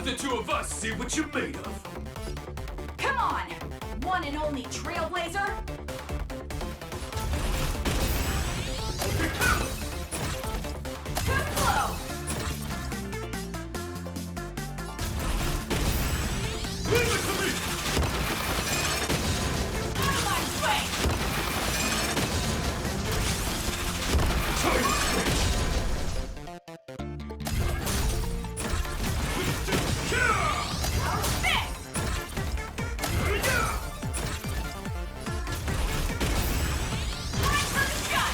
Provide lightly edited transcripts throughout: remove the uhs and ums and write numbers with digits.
the two of us see what you're made of. Come on! One and only Trailblazer! Too slow! Leave it to me! Out of my way! Time switch! Our fist! Time for the shot!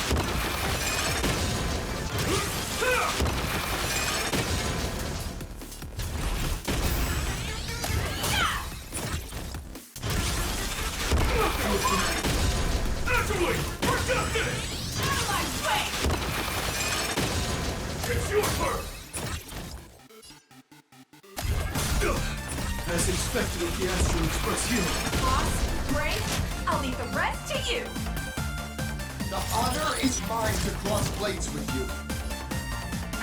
Naturally! We're got this! Out of my way! It's your turn! As inspected of the Astral Express here. Boss, Gray, I'll leave the rest to you! The honor is mine to cross blades with you.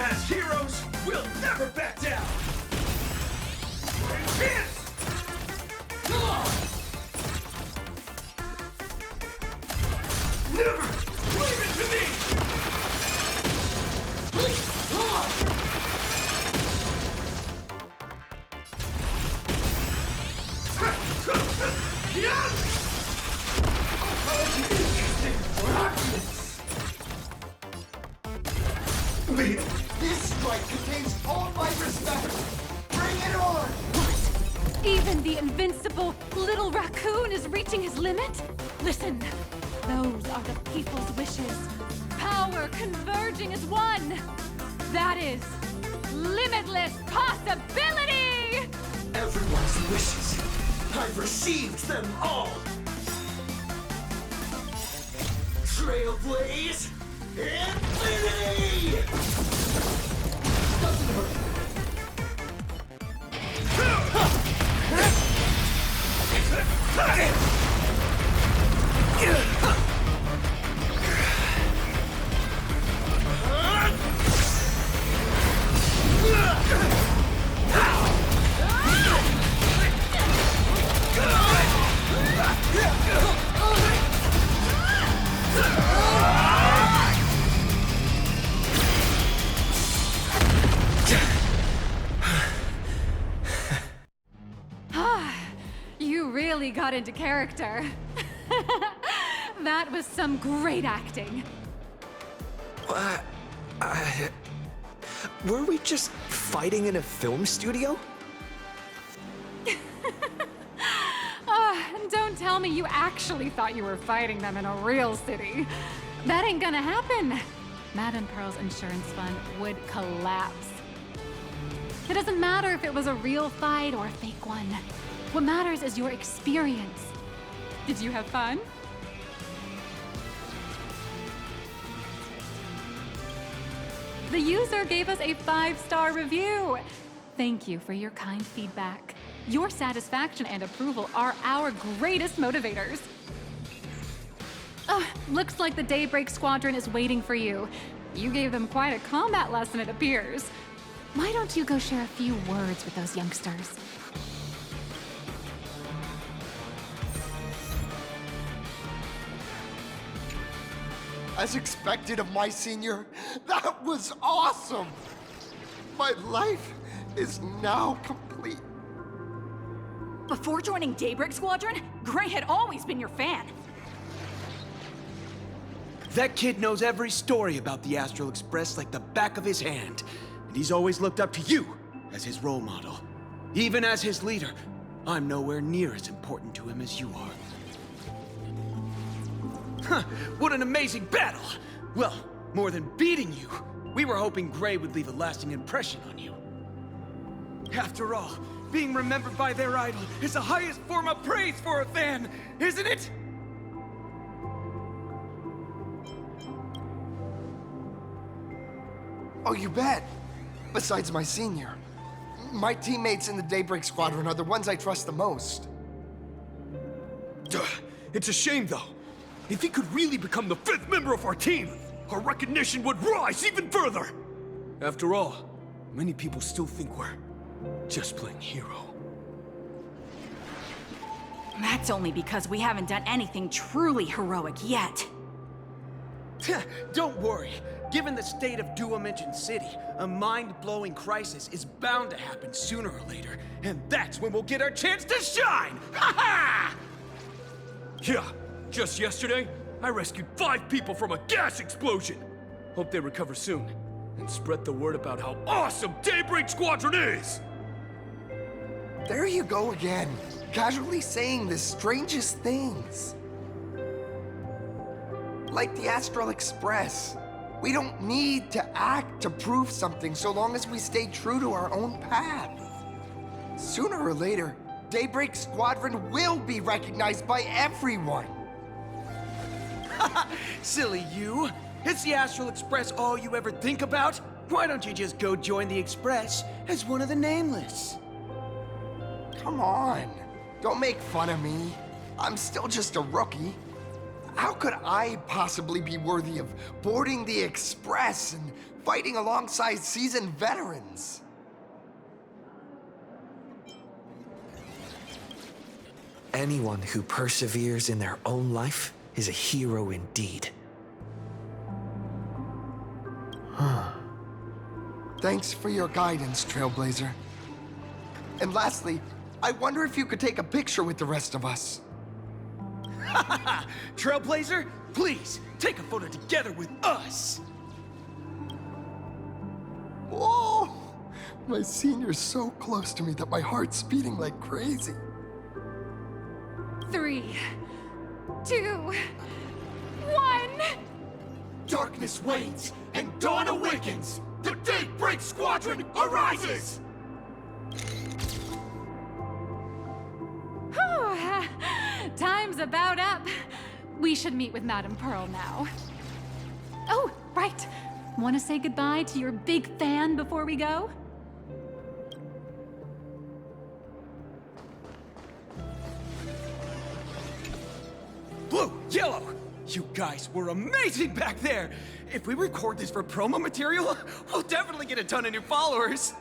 As heroes, we'll never back down! Chance! Come on! Never! Leave it to me! This strike contains all my respect. Bring it on! What? Even the invincible little raccoon is reaching his limit? Listen, those are the people's wishes. Power converging as one. That is limitless possibility! Everyone's wishes. I've received them all. Trailblaze Infinity! Doesn't hurt. You really got into character. That was some great acting. Were we just fighting in a film studio? Don't tell me you actually thought you were fighting them in a real city. That ain't gonna happen. Madame Pearl's insurance fund would collapse. It doesn't matter if it was a real fight or a fake one. What matters is your experience. Did you have fun? The user gave us a 5-star review. Thank you for your kind feedback. Your satisfaction and approval are our greatest motivators. Looks like the Daybreak Squadron is waiting for you. You gave them quite a combat lesson, it appears. Why don't you go share a few words with those youngsters? As expected of my senior, that was awesome! My life is now complete. Before joining Daybreak Squadron, Gray had always been your fan. That kid knows every story about the Astral Express like the back of his hand. And he's always looked up to you as his role model. Even as his leader, I'm nowhere near as important to him as you are. Huh, what an amazing battle! Well, more than beating you, we were hoping Gray would leave a lasting impression on you. After all, being remembered by their idol is the highest form of praise for a fan, isn't it? Oh, you bet. Besides my senior. My teammates in the Daybreak Squadron are the ones I trust the most. It's a shame, though. If he could really become the 5th member of our team, our recognition would rise even further. After all, many people still think we're just plain hero. That's only because we haven't done anything truly heroic yet. Don't worry. Given the state of Duo-Mention City, a mind-blowing crisis is bound to happen sooner or later, and that's when we'll get our chance to shine! Ha ha! Yeah, just yesterday, I rescued 5 people from a gas explosion. Hope they recover soon, and spread the word about how awesome Daybreak Squadron is! There you go again, casually saying the strangest things. Like the Astral Express. We don't need to act to prove something so long as we stay true to our own path. Sooner or later, Daybreak Squadron will be recognized by everyone. Silly you! Is the Astral Express all you ever think about? Why don't you just go join the Express as one of the Nameless? Come on, don't make fun of me. I'm still just a rookie. How could I possibly be worthy of boarding the Express and fighting alongside seasoned veterans? Anyone who perseveres in their own life is a hero indeed. Thanks for your guidance, Trailblazer. And lastly, I wonder if you could take a picture with the rest of us. Trailblazer, please, take a photo together with us! Whoa! My senior's so close to me that my heart's beating like crazy. 3, 2, 1. Darkness wanes and dawn awakens! The Daybreak Squadron arises! Whew, time's about up. We should meet with Madame Pearl now. Oh, right. Want to say goodbye to your big fan before we go? Blue, yellow! You guys were amazing back there! If we record this for promo material, we'll definitely get a ton of new followers!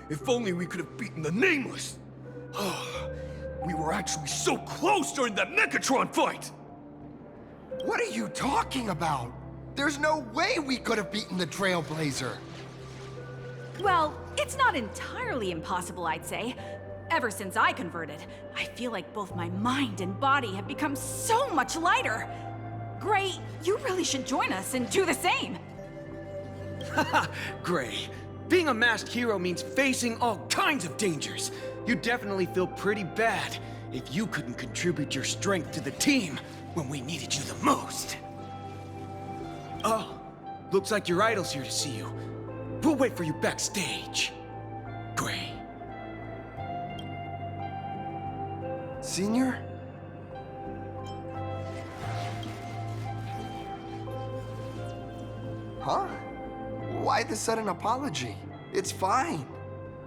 If only we could have beaten the Nameless! We were actually so close during that Mechatron fight! What are you talking about? There's no way we could have beaten the Trailblazer. Well, it's not entirely impossible, I'd say. Ever since I converted, I feel like both my mind and body have become so much lighter. Gray, you really should join us and do the same. Haha, Gray. Being a masked hero means facing all kinds of dangers. You'd definitely feel pretty bad if you couldn't contribute your strength to the team when we needed you the most. Oh, looks like your idol's here to see you. We'll wait for you backstage. Gray. Senior? Huh? Why the sudden apology? It's fine.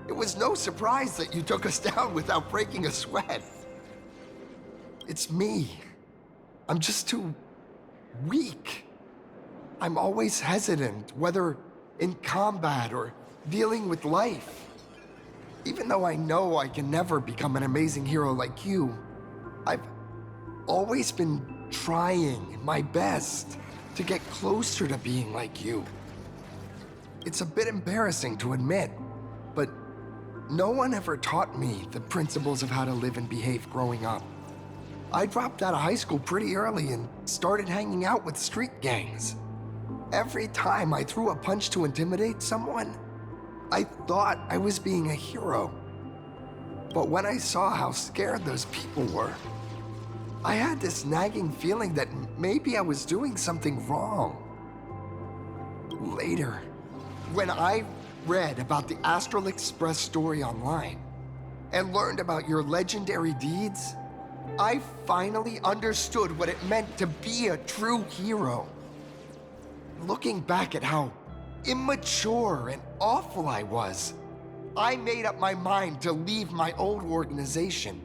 It was no surprise that you took us down without breaking a sweat. It's me. I'm just too weak. I'm always hesitant, whether in combat or dealing with life. Even though I know I can never become an amazing hero like you, I've always been trying my best to get closer to being like you. It's a bit embarrassing to admit, but no one ever taught me the principles of how to live and behave growing up. I dropped out of high school pretty early and started hanging out with street gangs. Every time I threw a punch to intimidate someone, I thought I was being a hero. But when I saw how scared those people were, I had this nagging feeling that maybe I was doing something wrong. Later, when I read about the Astral Express story online and learned about your legendary deeds, I finally understood what it meant to be a true hero. Looking back at how immature and awful I was, I made up my mind to leave my old organization.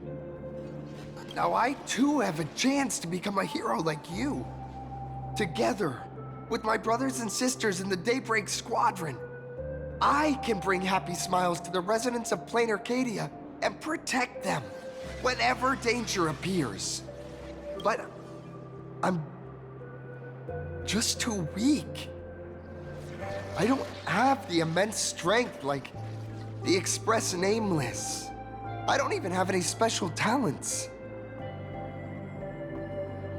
Now I too have a chance to become a hero like you. Together, with my brothers and sisters in the Daybreak Squadron. I can bring happy smiles to the residents of Plain Arcadia and protect them whenever danger appears. But I'm just too weak. I don't have the immense strength like the Express Nameless. I don't even have any special talents.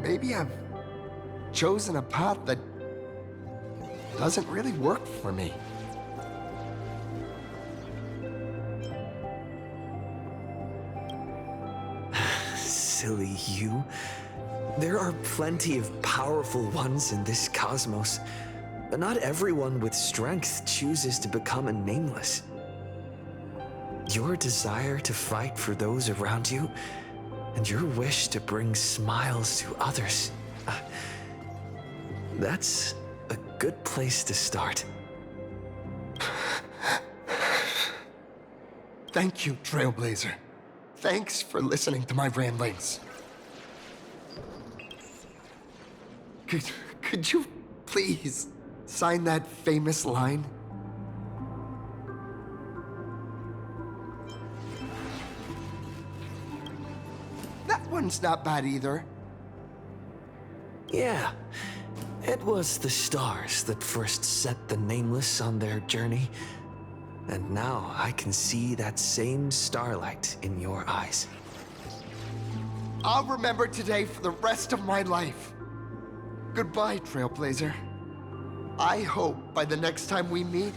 Maybe I've chosen a path that doesn't really work for me. Silly you. There are plenty of powerful ones in this cosmos, but not everyone with strength chooses to become a nameless. Your desire to fight for those around you, and your wish to bring smiles to others, that's a good place to start. Thank you, Trailblazer. Thanks for listening to my ramblings. Could you please sign that famous line? That one's not bad either. Yeah, it was the stars that first set the nameless on their journey. And now I can see that same starlight in your eyes. I'll remember today for the rest of my life. Goodbye, Trailblazer. I hope by the next time we meet,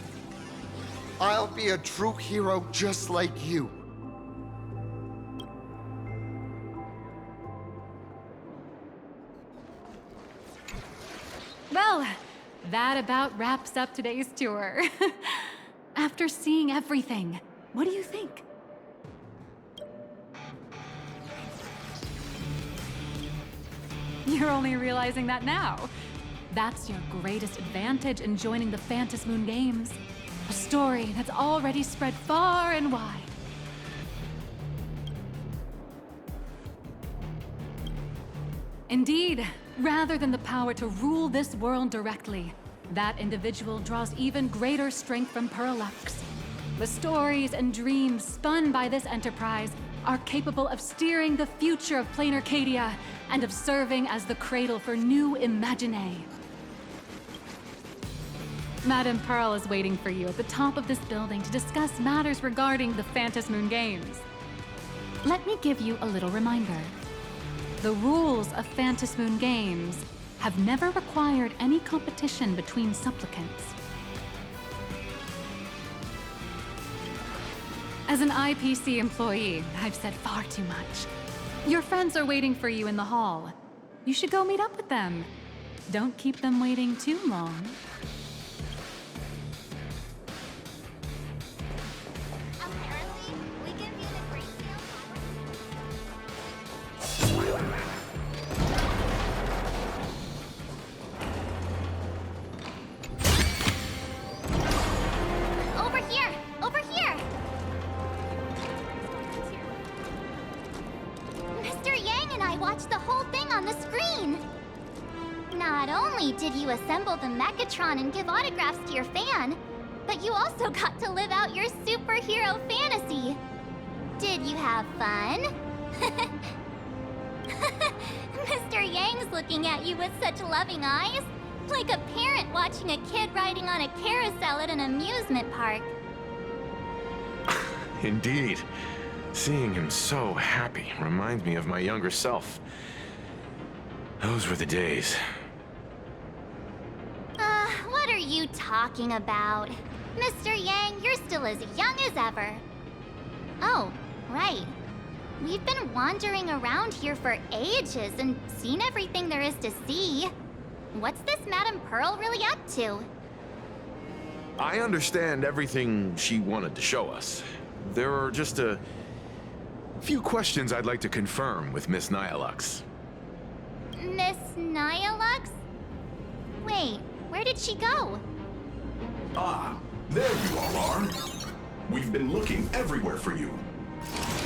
I'll be a true hero just like you. Well, that about wraps up today's tour. After seeing everything, what do you think? You're only realizing that now. That's your greatest advantage in joining the Phantasmoon Games. A story that's already spread far and wide. Indeed, rather than the power to rule this world directly, that individual draws even greater strength from Parallax. The stories and dreams spun by this enterprise are capable of steering the future of Plain Arcadia and of serving as the cradle for new imaginae. Madame Pearl is waiting for you at the top of this building to discuss matters regarding the Phantasmoon Games. Let me give you a little reminder. The rules of Phantasmoon Games have never required any competition between supplicants. As an IPC employee, I've said far too much. Your friends are waiting for you in the hall. You should go meet up with them. Don't keep them waiting too long. Apparently, we can view the great Over here! Over here! Mr. Yang and I watched the whole thing on the screen! Not only did you assemble the Mechatron and give autographs to your fan, but you also got to live out your superhero fantasy. Did you have fun? Mr. Yang's looking at you with such loving eyes, like a parent watching a kid riding on a carousel at an amusement park. Indeed. Seeing him so happy reminds me of my younger self. Those were the days. What are you talking about? Mr. Yang, you're still as young as ever. Oh, right. We've been wandering around here for ages and seen everything there is to see. What's this Madame Pearl really up to? I understand everything she wanted to show us. There are just a few questions I'd like to confirm with Miss Nihilux. Miss Nihilux? Wait, where did she go? Ah, there you all are. We've been looking everywhere for you.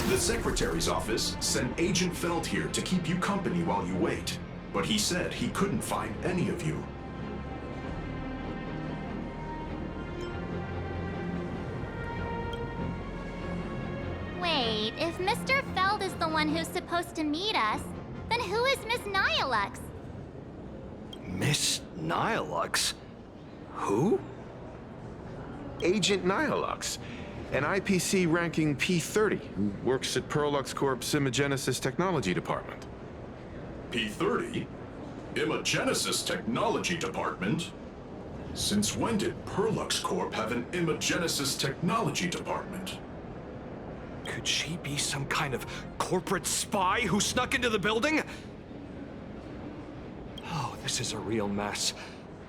The Secretary's office sent Agent Feld here to keep you company while you wait, but he said he couldn't find any of you. is the one who's supposed to meet us, then who is Miss Nihilux? Miss Nihilux? Who? Agent Nihilux, an IPC ranking P30 who works at Perlux Corp's Imagenesis Technology Department. P30? Imagenesis Technology Department? Since when did Perlux Corp have an Imagenesis Technology Department? Could she be some kind of corporate spy who snuck into the building? Oh, this is a real mess.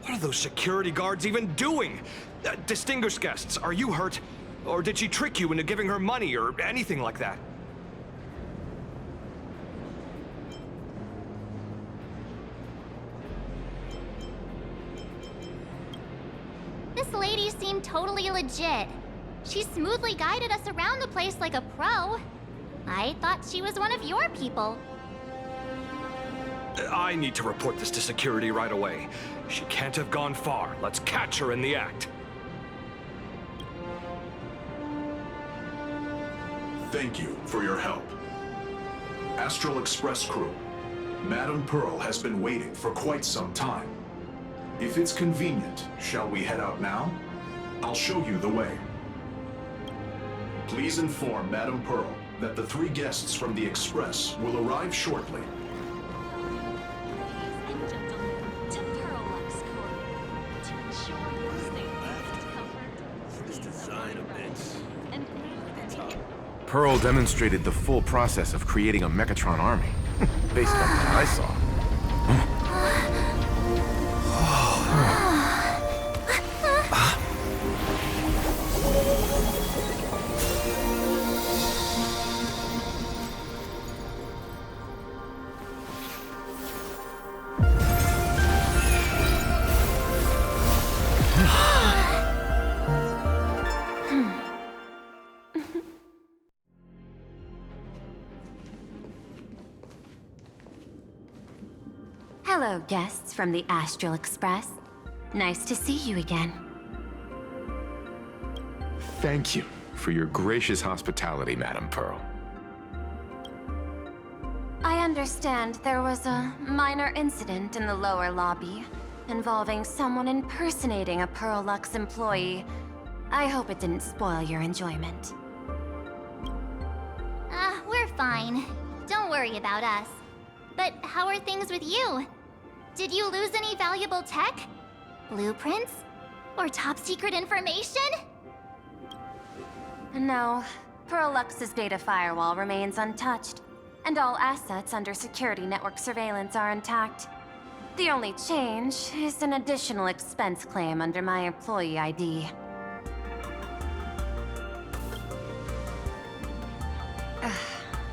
What are those security guards even doing? Distinguished guests, are you hurt? Or did she trick you into giving her money or anything like that? This lady seemed totally legit. She smoothly guided us around the place like a pro. I thought she was one of your people. I need to report this to security right away. She can't have gone far. Let's catch her in the act. Thank you for your help. Astral Express crew, Madame Pearl has been waiting for quite some time. If it's convenient, shall we head out now? I'll show you the way. Please inform Madame Pearl that the 3 guests from the Express will arrive shortly. Pearl demonstrated the full process of creating a Mechatron army, based on what I saw. Hello, guests from the Astral Express. Nice to see you again. Thank you for your gracious hospitality, Madame Pearl. I understand there was a minor incident in the lower lobby involving someone impersonating a Perlux employee. I hope it didn't spoil your enjoyment. We're fine. Don't worry about us. But how are things with you? Did you lose any valuable tech? Blueprints? Or top-secret information? No, Perlux's data firewall remains untouched, and all assets under security network surveillance are intact. The only change is an additional expense claim under my employee ID.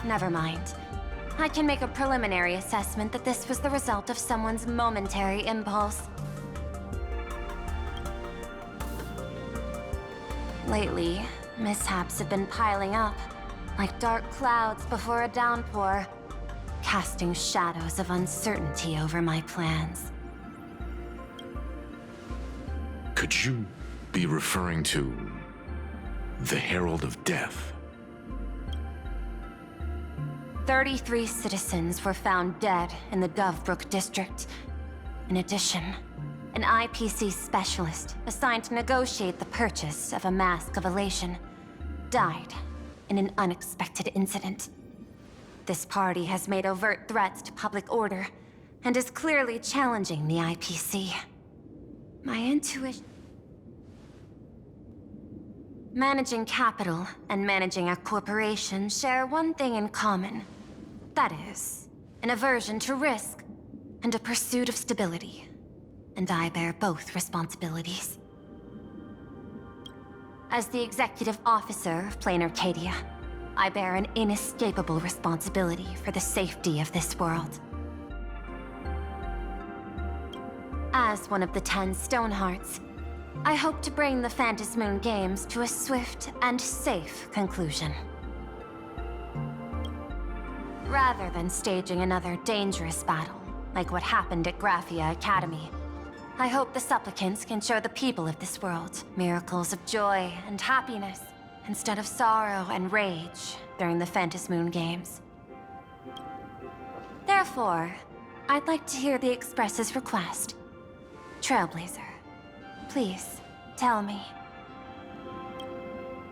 Never mind. I can make a preliminary assessment that this was the result of someone's momentary impulse. Lately, mishaps have been piling up, like dark clouds before a downpour, casting shadows of uncertainty over my plans. Could you be referring to the Herald of Death? 33 citizens were found dead in the Dovebrook district. In addition, an IPC specialist assigned to negotiate the purchase of a Mask of Elation died in an unexpected incident. This party has made overt threats to public order and is clearly challenging the IPC. My intuition... Managing capital and managing a corporation share one thing in common. That is, an aversion to risk and a pursuit of stability. And I bear both responsibilities. As the executive officer of Plain Arcadia, I bear an inescapable responsibility for the safety of this world. As one of the 10 Stonehearts, I hope to bring the Phantasmoon Games to a swift and safe conclusion. Rather than staging another dangerous battle, like what happened at Graphia Academy, I hope the supplicants can show the people of this world miracles of joy and happiness, instead of sorrow and rage during the Phantasmoon Games. Therefore, I'd like to hear the Express's request. Trailblazer, please, tell me.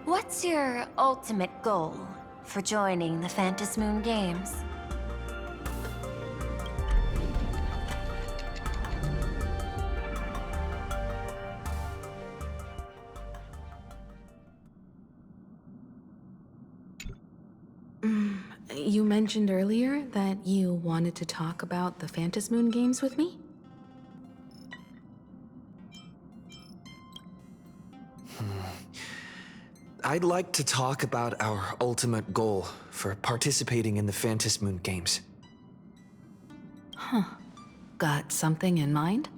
What's your ultimate goal for joining the Phantasmoon Games? You mentioned earlier that you wanted to talk about the Phantasmoon Games with me? I'd like to talk about our ultimate goal for participating in the Phantasmoon Games. Got something in mind?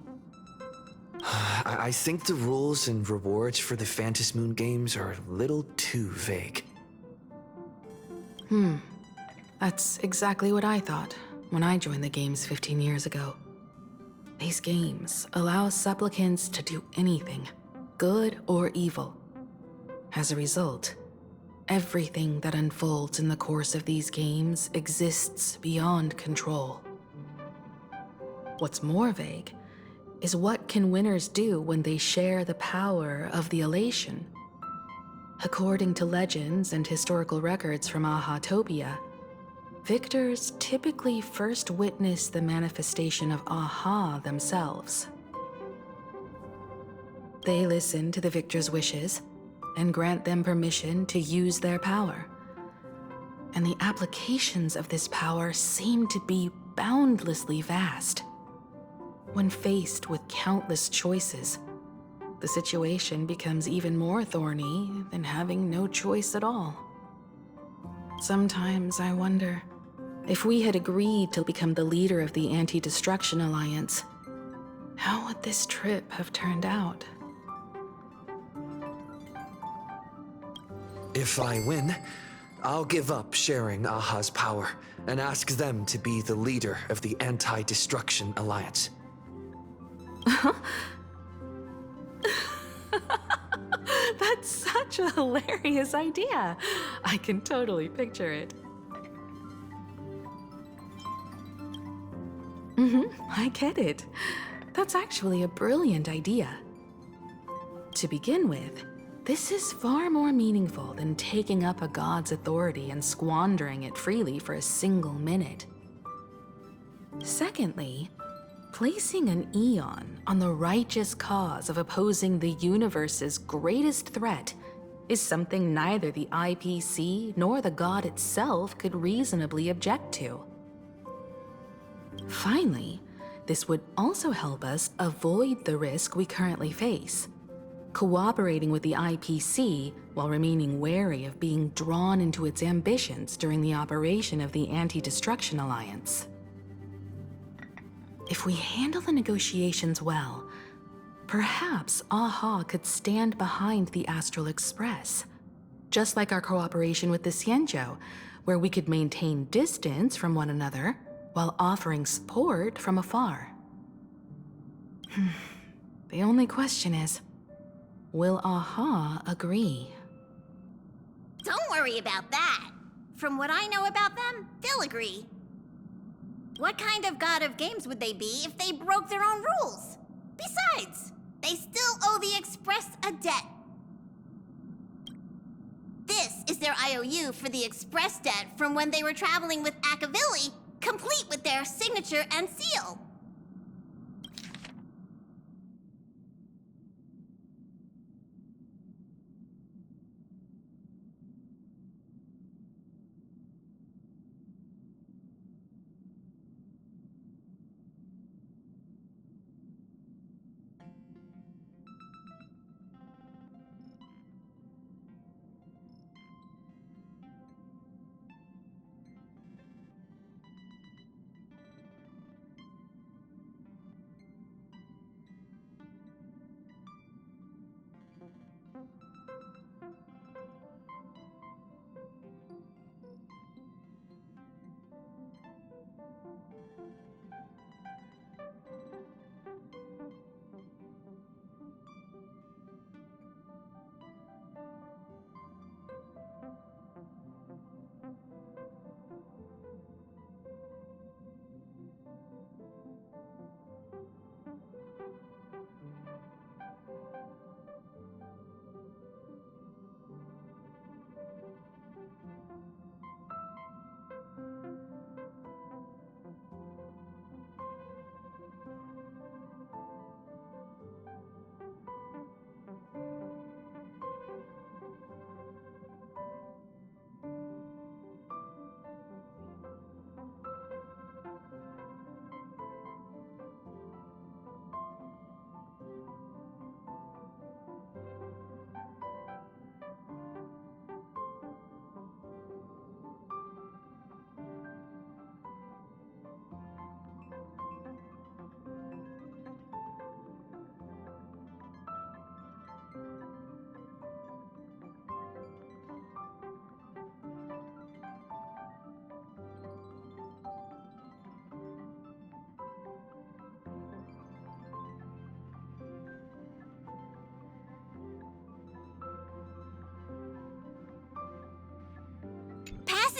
I think the rules and rewards for the Phantasmoon Games are a little too vague. That's exactly what I thought when I joined the games 15 years ago. These games allow supplicants to do anything, good or evil. As a result, everything that unfolds in the course of these games exists beyond control. What's more vague is what can winners do when they share the power of the elation. According to legends and historical records from Aha-topia, victors typically first witness the manifestation of Aha themselves. They listen to the victor's wishes and grant them permission to use their power. And the applications of this power seem to be boundlessly vast. When faced with countless choices, the situation becomes even more thorny than having no choice at all. Sometimes I wonder, if we had agreed to become the leader of the Anti-Destruction Alliance, how would this trip have turned out? If I win, I'll give up sharing Aha's power and ask them to be the leader of the Anti-Destruction Alliance. That's such a hilarious idea. I can totally picture it. I get it. That's actually a brilliant idea. To begin with, this is far more meaningful than taking up a god's authority and squandering it freely for a single minute. Secondly, placing an Eon on the righteous cause of opposing the universe's greatest threat is something neither the IPC nor the god itself could reasonably object to. Finally, this would also help us avoid the risk we currently face, cooperating with the IPC while remaining wary of being drawn into its ambitions during the operation of the Anti-Destruction Alliance. If we handle the negotiations well, perhaps Aha could stand behind the Astral Express, just like our cooperation with the Xianzhou, where we could maintain distance from one another while offering support from afar. The only question is, will Aha agree? Don't worry about that. From what I know about them, they'll agree. What kind of god of games would they be if they broke their own rules? Besides, they still owe the Express a debt. This is their IOU for the Express debt from when they were traveling with Akavili, complete with their signature and seal.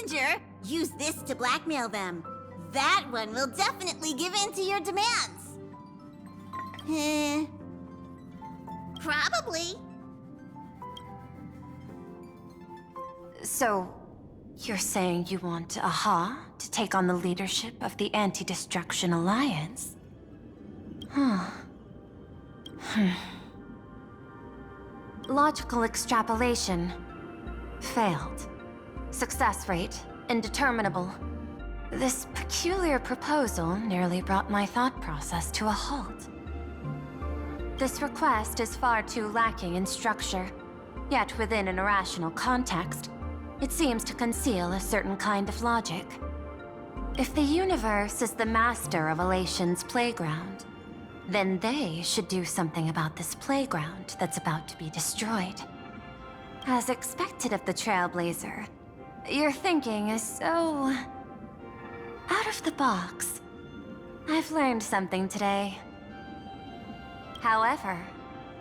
messenger, use this to blackmail them. That one will definitely give in to your demands. Probably. So, you're saying you want Aha to take on the leadership of the Anti-Destruction Alliance? Logical extrapolation. Failed. Success rate indeterminable. This peculiar proposal nearly brought my thought process to a halt. This request is far too lacking in structure, yet within an irrational context, it seems to conceal a certain kind of logic. If the universe is the master of Elation's playground, then they should do something about this playground that's about to be destroyed. As expected of the Trailblazer, your thinking is so... out of the box. I've learned something today. However,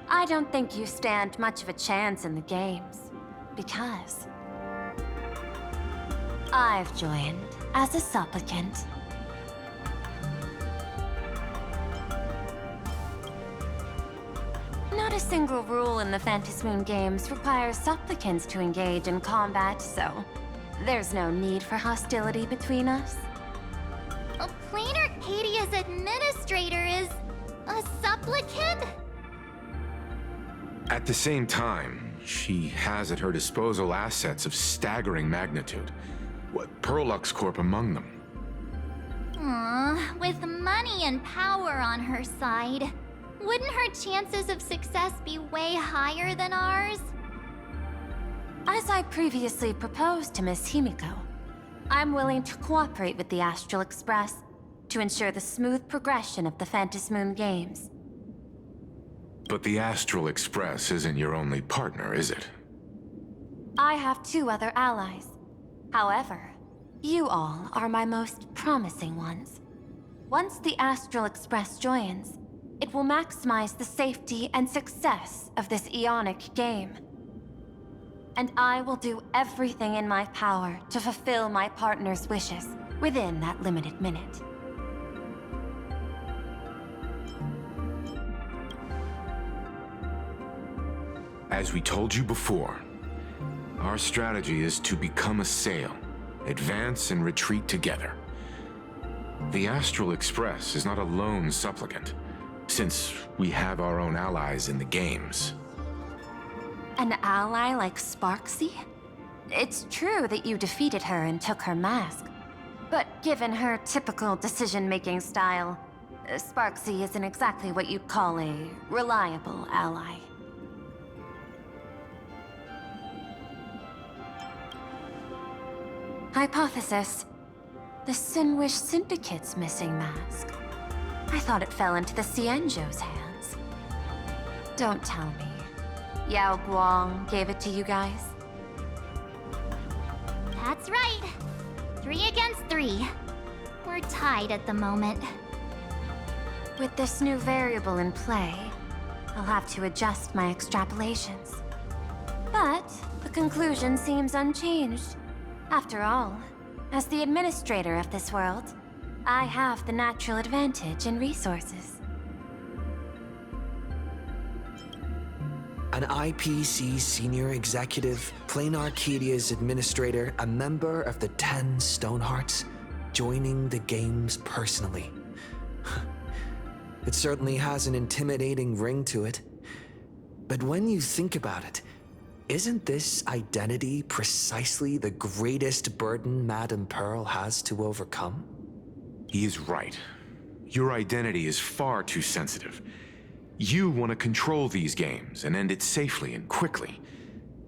I don't think you stand much of a chance in the games, because I've joined as a supplicant. Not a single rule in the Phantasmoon games requires supplicants to engage in combat, so there's no need for hostility between us. Planar Arcadia's administrator is a supplicant? At the same time, she has at her disposal assets of staggering magnitude. What, Perlux Corp among them. With money and power on her side, wouldn't her chances of success be way higher than ours? As I previously proposed to Miss Himiko, I'm willing to cooperate with the Astral Express to ensure the smooth progression of the Phantasmoon games. But the Astral Express isn't your only partner, is it? I have 2 other allies. However, you all are my most promising ones. Once the Astral Express joins, it will maximize the safety and success of this Ionic game. And I will do everything in my power to fulfill my partner's wishes within that limited minute. As we told you before, our strategy is to become a sail, advance and retreat together. The Astral Express is not a lone supplicant, since we have our own allies in the games. An ally like Sparksy? It's true that you defeated her and took her mask, but given her typical decision-making style, Sparksy isn't exactly what you'd call a reliable ally. Hypothesis. The Sinwish Syndicate's missing mask. I thought it fell into the Cienjo's hands. Don't tell me. Yao Guang gave it to you guys? That's right. 3 against 3. We're tied at the moment. With this new variable in play, I'll have to adjust my extrapolations. But the conclusion seems unchanged. After all, as the administrator of this world, I have the natural advantage in resources. An IPC senior executive, Planar Arcadia's administrator, a member of the 10 Stonehearts, joining the games personally. It certainly has an intimidating ring to it. But when you think about it, isn't this identity precisely the greatest burden Madame Pearl has to overcome? He is right. Your identity is far too sensitive. You want to control these games and end it safely and quickly.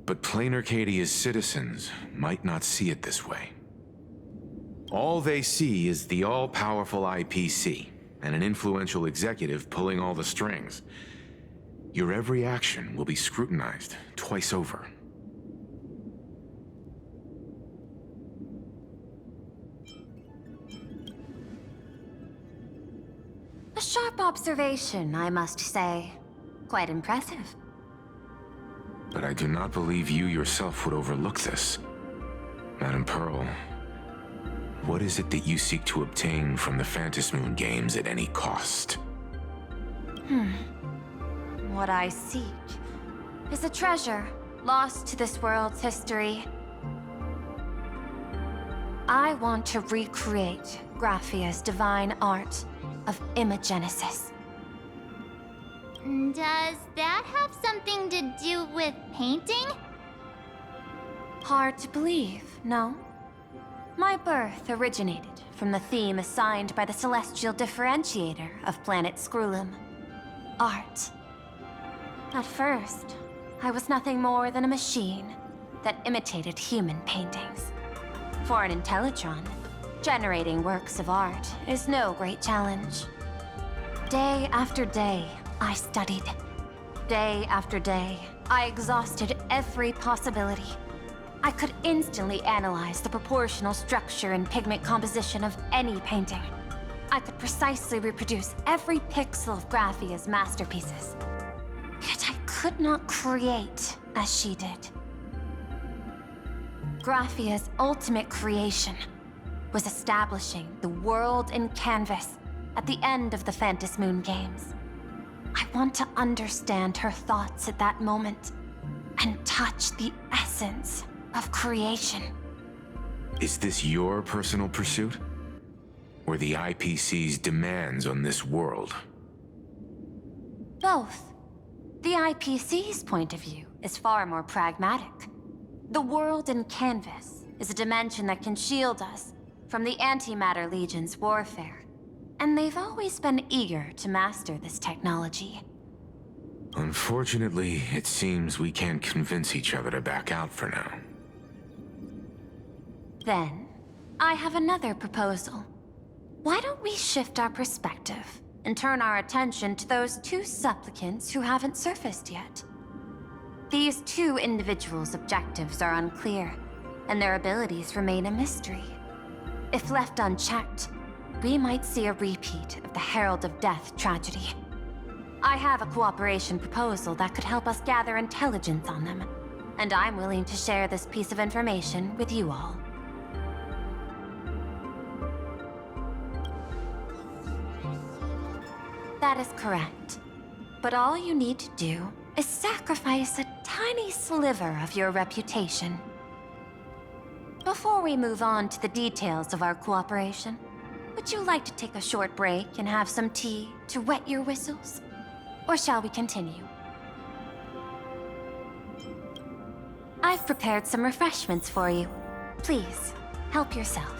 But Planar Arcadia's citizens might not see it this way. All they see is the all-powerful IPC and an influential executive pulling all the strings. Your every action will be scrutinized twice over. A sharp observation, I must say. Quite impressive. But I do not believe you yourself would overlook this. Madam Pearl, what is it that you seek to obtain from the Phantasmoon games at any cost? What I seek is a treasure lost to this world's history. I want to recreate Graphia's divine art of imagenesis. Does that have something to do with painting? Hard to believe, no? My birth originated from the theme assigned by the celestial differentiator of planet Scrulum: art. At first, I was nothing more than a machine that imitated human paintings. For an Intellitron, generating works of art is no great challenge. Day after day, I studied. Day after day, I exhausted every possibility. I could instantly analyze the proportional structure and pigment composition of any painting. I could precisely reproduce every pixel of Graphia's masterpieces. Yet I could not create as she did. Graphia's ultimate creation was establishing the world in canvas at the end of the Phantasmoon games. I want to understand her thoughts at that moment and touch the essence of creation. Is this your personal pursuit? Or the IPC's demands on this world? Both. The IPC's point of view is far more pragmatic. The world in canvas is a dimension that can shield us from the Antimatter Legion's warfare, and they've always been eager to master this technology. Unfortunately, it seems we can't convince each other to back out for now. Then, I have another proposal. Why don't we shift our perspective and turn our attention to those two supplicants who haven't surfaced yet? These two individuals' objectives are unclear, and their abilities remain a mystery. If left unchecked, we might see a repeat of the Herald of Death tragedy. I have a cooperation proposal that could help us gather intelligence on them, and I'm willing to share this piece of information with you all. That is correct. But all you need to do is sacrifice a tiny sliver of your reputation. Before we move on to the details of our cooperation, would you like to take a short break and have some tea to wet your whistles? Or shall we continue? I've prepared some refreshments for you. Please, help yourself.